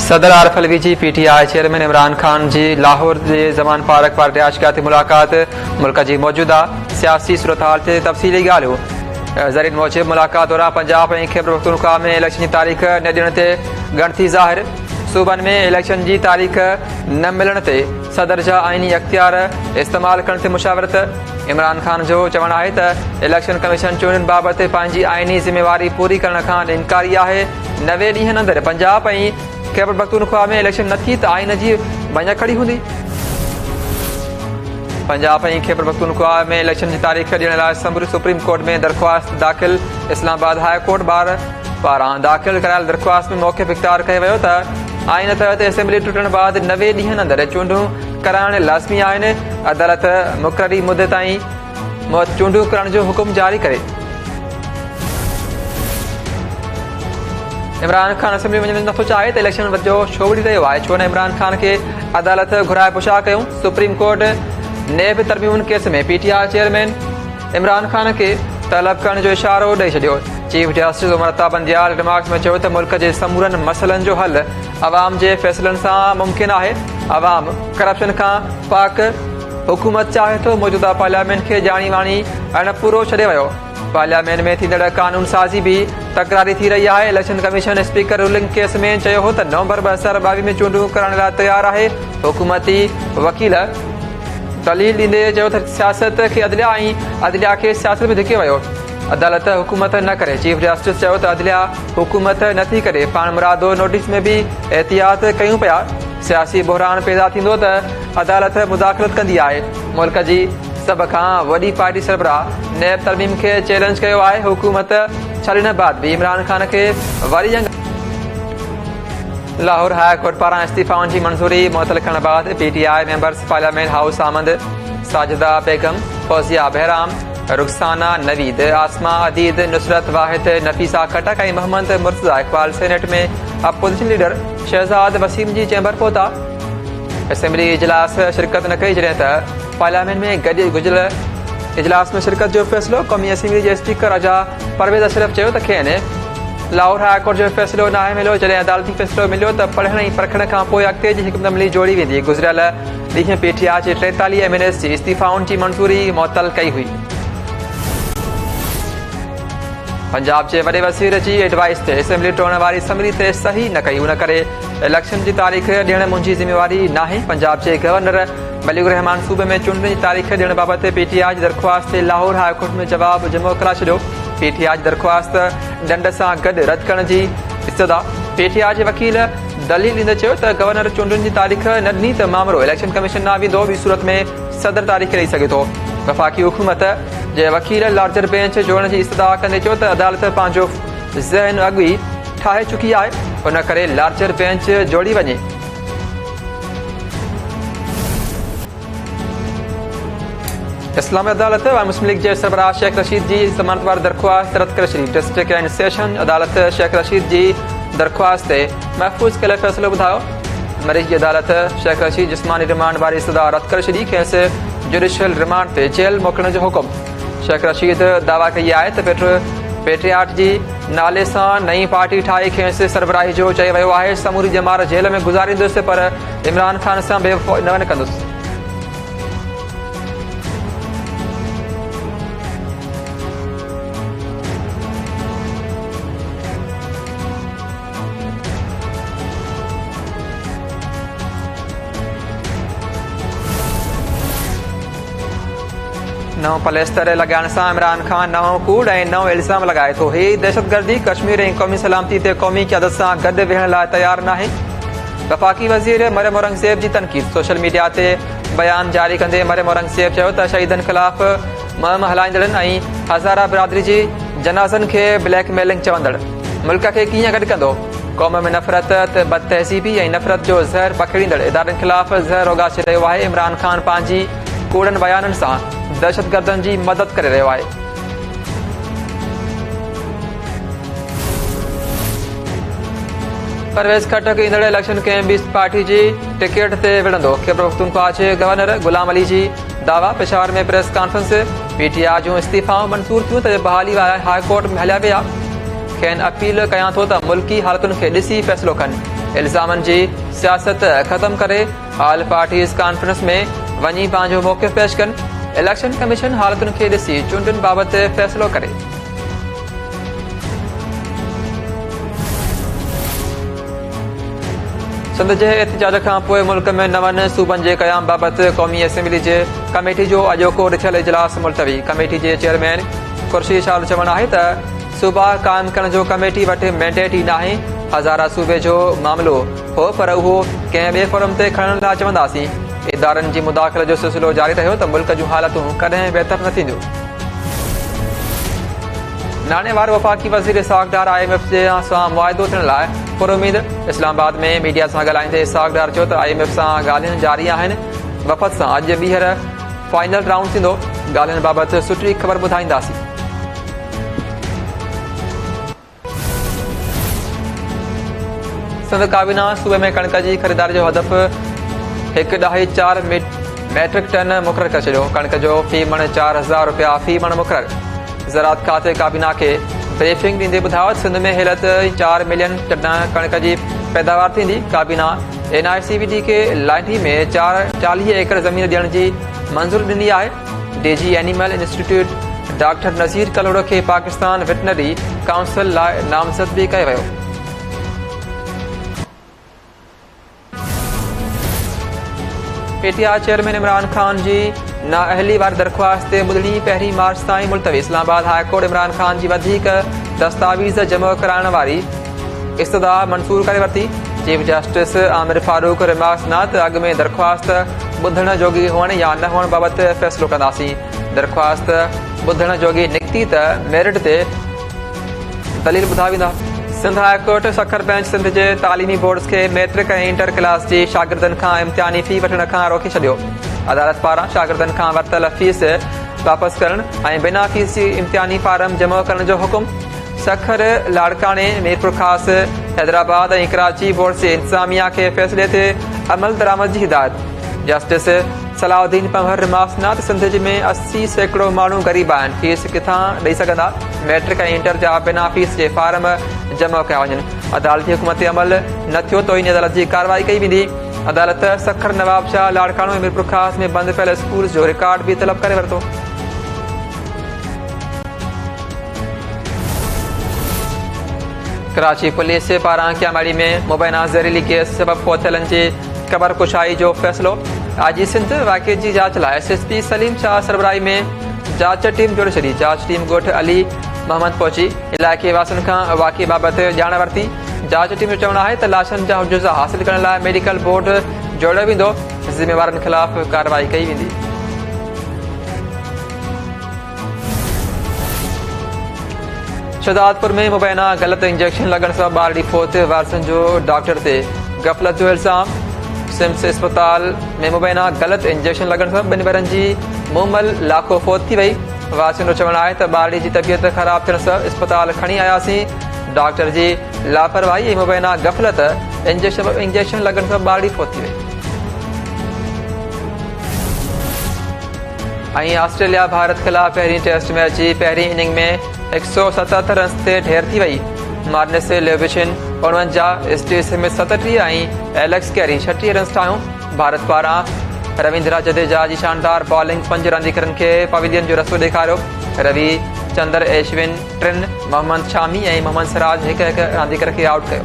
सदर आरिफ अलवी जी PTI chairman Imran Khan जी लाहौर के ज़मान park पर रिहायशगाती मुलाकात मुल्क की मौजूदा सियासी सूरत हाल से तफ़सीली ॻाल्हियूं ज़रीन मूजिब मुलाकात दौरान पंजाब और खैबर पख्तूनख्वा में इलेक्शन की तारीख़ न ॾियण ते ॻणती ज़ाहिर सूबन में इलेक्शन की तारीख़ न मिलण ते सदर जा आइनी अख्तियार इस्तेमाल करण ते मुशावरत इमरान खान जो चवण है त इलेक्शन कमीशन चूंडुनि बाबति पंहिंजी आइनी ज़िम्मेवारी पूरी करण खां इनकारी है 90 ॾींहनि अंदरि पंजाब और खैबर पख्तूनख्वा में इलेक्शन न थी त आइन की भञ खड़ी हूंदी। पंजाब और खैबर पख्तूनख्वा में इलेक्शन की तारीख़ ॾियण लाइ सुप्रीम कोर्ट में दरख्वास्त दाख़िल इस्लामाबाद हाई कोर्ट पारां दाख़िल करायल दरख्वास्त में मौक़िफ़ इख्तियार कयो वियो त आइन तहत असेंबली टुटण बाद 90 ॾींहनि अंदरि चूंडूं कराइण लाज़मी आहिनि। अदालत मुक़ररी मुदत ताईं चूंडूं करण जो हुकुम जारी करे। इमरान खान असेंबली वञण नथो चाहे त इलेक्शन जो छो विढ़ी रहियो आहे, छो न इमरान खान के अदालत घुराए पुछा कयूं। सुप्रीम कोर्ट नेब तरमीमुनि केस में PTI चेयरमैन इमरान खान के तलब करण जो इशारो ॾेई छॾियो। Chief justice Umar Ata Bandial remarks में चयो त मुल्क जे समूरनि मसइलनि जो हल अवाम जे फ़ैसिलनि सां मुमकिन आहे। अवाम करप्शन खां पाक हुकूमत चाहे तो मौजूदा पार्लियामेंट के जानी वाणी अणपूरो छॾे वियो। पार्लियामेंट में थींदड़ कानून साज़ी भी तकरारी थी रही है। Election commission speaker ruling case में चयो हो त नवंबर 2022 में चूंडूं करण लाइ तैयार है। हुकूमती वकील दलील ॾींदे चयो त सियासत के अदलिया के सियासत में धिके वियो। अदालत हुकूमत न करे। चीफ जस्टिस चयो त अदलिया हुकूमत नथी करे। पाण मुरादो नोटिस में भी एहतियात कयूं पिया। सियासी बहरान पैदा थींदो त अदालत मुदाखलत कंदी आहे। मुल्क जी सब खां वॾी पार्टी सरबराह नेब तरमीम के चैलेंज कयो आहे। हुकूमत छॾण बाद भी इमरान खान के वरी जंग। लाहौर हाई कोर्ट पारां इस्तीफ़ाउनि जी मंज़ूरी मुअतल करण बाद PTI मेंबर्स पार्लियामेंट हाउस आमद साजिदा बेगम, फौजिया बहराम, रुखसाना नवीद, आसमा अदीद, नुसरत वाहिद, नफीसा खटक और मोहम्मद मुर्तज़ा इकबाल सेनेट में अपोजिशन लीडर शहजाद वसीम जी चैम्बर पहुता। असेंबली इजलास शिरकत न कई जॾहिं त पार्लियामेंट में गॾु गुज़िरियल इजलास में शिरकत जो फैसलो कौमी असेंबली के स्पीकर राजा परवेज़ अशरफ चयो त खेनि लाहौर हाई कोर्ट जो फैसलो न मिलो। जॾहिं अदालती फैसलो मिलियो त पढ़ण ऐं परखण खां पोइ अॻिते जी हिकमत जोड़ी वेंदी। गुज़िरियल ॾींहुं PTI जे 43 MNS जी इस्तीफ़ाउनि जी मंज़ूरी मुअतल कई हुई। पंजाब के वॾे वज़ीर जी एडवाइस ते असेंबली टोड़ण वारी असम्बली ते सही न कई। उन करे इलेक्शन की तारीख़ ॾियण मुंहिंजी ज़िम्मेवारी नाहे। पंजाब के गवर्नर मलिक रहमान सूबे में चूंडनि की तारीख़ ॾियण बाबति PTI जी दरख्वास्त ते लाहौर हाई कोर्ट में जवाब जमो कराए छॾियो। PTI जी दरख्वास्त ॾंड सां गॾु रद्द करण जी इस्तदा। PTI जे वकील दलील ॾींदे चयो त गवर्नर चूंडनि की तारीख़ न ॾिनी त मामलो इलेक्शन कमीशन न वेंदो। ॿी सूरत में सदर तारीख़ ॾेई सघे थो। वफ़ाक़ी हुकूमत जे वकील लार्जर बेंच जोड़ण जी इस्तदा कंदे चयो त अदालत पंहिंजो ज़हन अॻु ई ठाहे चुकी आहे। उन करे लार्जर बेंच जोड़ी वञे। इस्लामी अदालत और मुस्लिम लीग के सरबराह शेख रशीद जी ज़मानत वारी दरख्वास्त रद्द करे छॾी। डिस्ट्रिक्ट एंड सेशन अदालत शेख रशीद जी दरख्वास्त ते महफ़ूज़ कयल फ़ैसिलो ॿुधायो। मरीज़ की अदालत शेख रशीद जिस्मानी रिमांड वारी इस्तदा रद्द करे छॾी। खेसि जुडिशियल रिमांड ते जेल मोकिलण जो हुकुम। शेख रशीद दावा कई आहे त पेट्रियाट जी नाले सां नई पार्टी ठाही खेसि सरबराही जो चयो वियो आहे। समूरी जमार जेल में गुज़ारींदुसि पर इमरान खान सां बेवफ़ाई न कंदुसि। नओं पलेस्तर लगाइण सां इमरान खान नओं कूड़ ऐं नओं इल्ज़ाम लगाए थो। ही दहशतगर्दी कश्मीर ऐं क़ौमी सलामती ते क़ौमी क़यादत सां गॾु वेहण लाइ तयार नाहे। वफ़ाक़ी वज़ीर मरियम औरंगज़ेब जी तनक़ीद। सोशल मीडिया ते बयान जारी कंदे मरियम औरंगज़ेब चयो त शहीदनि ख़िलाफ़ मुहिम हलाईंदड़नि ऐं हज़ारा बिरादरी जी जनाज़नि खे ब्लैकमेलिंग चवंदड़ मुल्क खे कीअं गॾु कंदो। क़ौम में नफ़रत, बद तहज़ीबी ऐं नफ़रत जो ज़हर पखड़ींदड़ इदारनि ख़िलाफ़ ज़हर उगाचे रहियो आहे। इमरान खान पंहिंजी कूड़नि बयाननि सां दहशतगर्दनि जी मदद करे रहियो आहे। परवेज़ खटक ईंदड़ इलेक्शन कंहिं ॿी पार्टी जी टिकट ते विढ़ंदो। खैबर पख्तूनख्वा जे गवर्नर गुलाम अली जी दावा। पेशावर में प्रेस कॉन्फ्रेंस। PTI जूं इस्तीफ़ाऊं मंज़ूर थियूं त बहाली हाई कोर्ट में हलिया विया। खेनि अपील कयां थो त मुल्की हालतुनि खे ॾिसी फ़ैसिलो कनि। इल्ज़ामनि जी सियासत ख़त्म करे ऑल पार्टीज़ कॉन्फ्रेंस में वञी पंहिंजो मौक़िफ़ पेश कनि। इलेक्शन कमीशन हालतुनि खे ॾिसी चूंडुनि बाबति फ़ैसिलो करे। सिंध जे एहतिजाज खां पोइ मुल्क में नवनि सूबनि जे क़याम बाबति क़ौमी असेंबली जे कमेटी जो अॼोको ॾिठल इजलास मुलतवी। कमेटी जे चेयरमैन खुर्शीद शाह जो चवणु आहे त सूबा क़ाइमु करण जो कमेटी वटि मैंडेट ई नाहे। हज़ारा सूबे जो मामिलो हो पर उहो कंहिं ॿिए फोरम ते खणण लाइ चवंदासीं। इदारनि जी मुदाख़िलत जो सिलसिलो जारी रहियो त मुल्क जूं हालतूं कॾहिं बहितर न थींदियूं। नाणेवार वफ़ाक़ी वज़ीर इसहाक़ डार IMF जे सां मुआहिदो थियण लाइ पुरउमीद। इस्लामाबाद में मीडिया सां ॻाल्हाईंदे इसहाक़ डार चयो त IMF सां ॻाल्हियूं जारी आहिनि। वफ़द सां अॼु ॿीहर फाइनल राउंड थींदो। ॻाल्हियुनि बाबति सुठी ख़बर ॿुधाईंदासीं। सिंध काबीना सूबे में कणक जी ख़रीदारी जो हदफ़ 1.4 मैट्रिक टन मुक़ररु करे छॾियो। कणक जो फ़ी मण 4,000 रुपया फ़ी मण मुक़ररु। ज़राअत खाते काबीना खे ब्रीफिंग ॾींदे ॿुधायो सिंध में हेलत 4 मिलियन टन कणक जी पैदावार थींदी। काबीना NICVD खे लाठी में 40 एकड़ ज़मीन ॾियण जी मंज़ूरी ॾिनी आहे। DG एनिमल इंस्टीट्यूट डॉक्टर नज़ीर कलोड़ खे पाकिस्तान वेटनरी काउंसिल लाइ नामज़द बि कयो वियो। PTI चेयरमैन इमरान ख़ान जी नाअहली वारी दरख़्वास्त ते ॿुधणी 1 मार्च ताईं मुलतवी। इस्लामाबाद हाई कोर्ट इमरान ख़ान जी वधीक दस्तावेज़ जमा कराइण वारी इस्तदा मंज़ूर करे वरिती। Chief justice Aamir Farooq remarks न त अॻु में दरख़्वास्त ॿुधण जोगी हुअण या न हुअण बाबति फ़ैसिलो कंदासीं। दरख़्वास्त ॿुधण जोगी निकिती त मेरिट ते दलील ॿुधा वेंदा। Sindh high court Sukkur bench Sindh जे तालीमी बोर्ड्स खे मैट्रिक ऐं इंटर क्लास जी शागिर्दनि खां इम्तिहानी फ़ी वठण खां रोके छॾियो। अदालत पारां शागिर्दनि खां वरितल फीस वापसि करण ऐं बिना फीस जी इम्तिहानी फारम जमा करण जो हुकुम। सखर लाड़काणे मीरपुर ख़ासि हैदराबाद ऐं कराची बोर्ड जे इंतिज़ामिया खे फ़ैसिले ते अमल दरामद जी हिदायत। जस्टिस सलाउद्दीन पंवर रिमार्क्स न त सिंध में 80% माण्हू ग़रीब आहिनि। फीस किथां ॾेई सघंदा। मैट्रिक ऐं इंटर जा बिना फीस जे फारम जमा कया वञनि। अदालती हुकूमत अमल न थियो त इन अदालत जी कार्रवाई कई वेंदी। अदालत सखर नवाब शाह लाड़काणो ऐं मीरपुर ख़ास में बंदि पियल स्कूल जो रिकॉर्ड बि तलब करे वरितो। कराची पुलिस पारां क्यामाड़ी में मुबैना ज़हरीली गैस सबबि पहुतलनि जी ख़बर कुशाई जो फ़ैसिलो। आजी सिंध वाक़े जी जांच लाइ SSP सलीम शाह सरबराही में जांच टीम जोड़े छॾी। जांच टीम ॻोठ अली मोहम्मद पहुची इलाइक़े वासियुनि खां वाक़े बाबति ॼाण वरिती। जांच टीम जो चवणु आहे त लाशनि जा जुज़ा हासिल करण लाइ मेडिकल बोर्ड जोड़ियो वेंदो। ज़िम्मेवारनि ख़िलाफ़ कार्रवाई कई वेंदी। शहदादपुर में मुबैना ग़लति इंजेक्शन लॻण सां ॿारड़ी फोत। वारसनि जो डॉक्टर ते गफ़लत जो इल्ज़ाम। सिम्स अस्पताल में मुबैना ग़लति इंजेक्शन लॻण सां 2 ॿारनि जी मुमल लाखो फोत थी वई। वासियुनि जो चवणु आहे त ॿारड़ी जी तबियत ख़राब थियण सां अस्पताल खणी आयासीं। डॉक्टर जी लापरवाही ऐं मुबैना गफ़लत इंजेक्शन लॻण सां ॿारड़ी फोत थी वई। ऐं ऑस्ट्रेलिया भारत ख़िलाफ़ पहिरीं टेस्ट मैच जी पहिरीं इनिंग में 177 रन्स ते ढेर थी वई। मार्नस लेविशिन 49, स्टीव स्मिथ 37 ऐं एलेक्स कैरी 36 रन्स ठाहियूं। भारत पारां रविंद्रा जडेजा जी शानदार बॉलिंग 5 रांदीगरनि खे पवेलियन जो रस्तो ॾेखारियो। रवि चंद्र अश्विन 3, मोहम्मद शामी ऐं मोहम्मद सिराज हिक रांदीगर खे आउट कयो।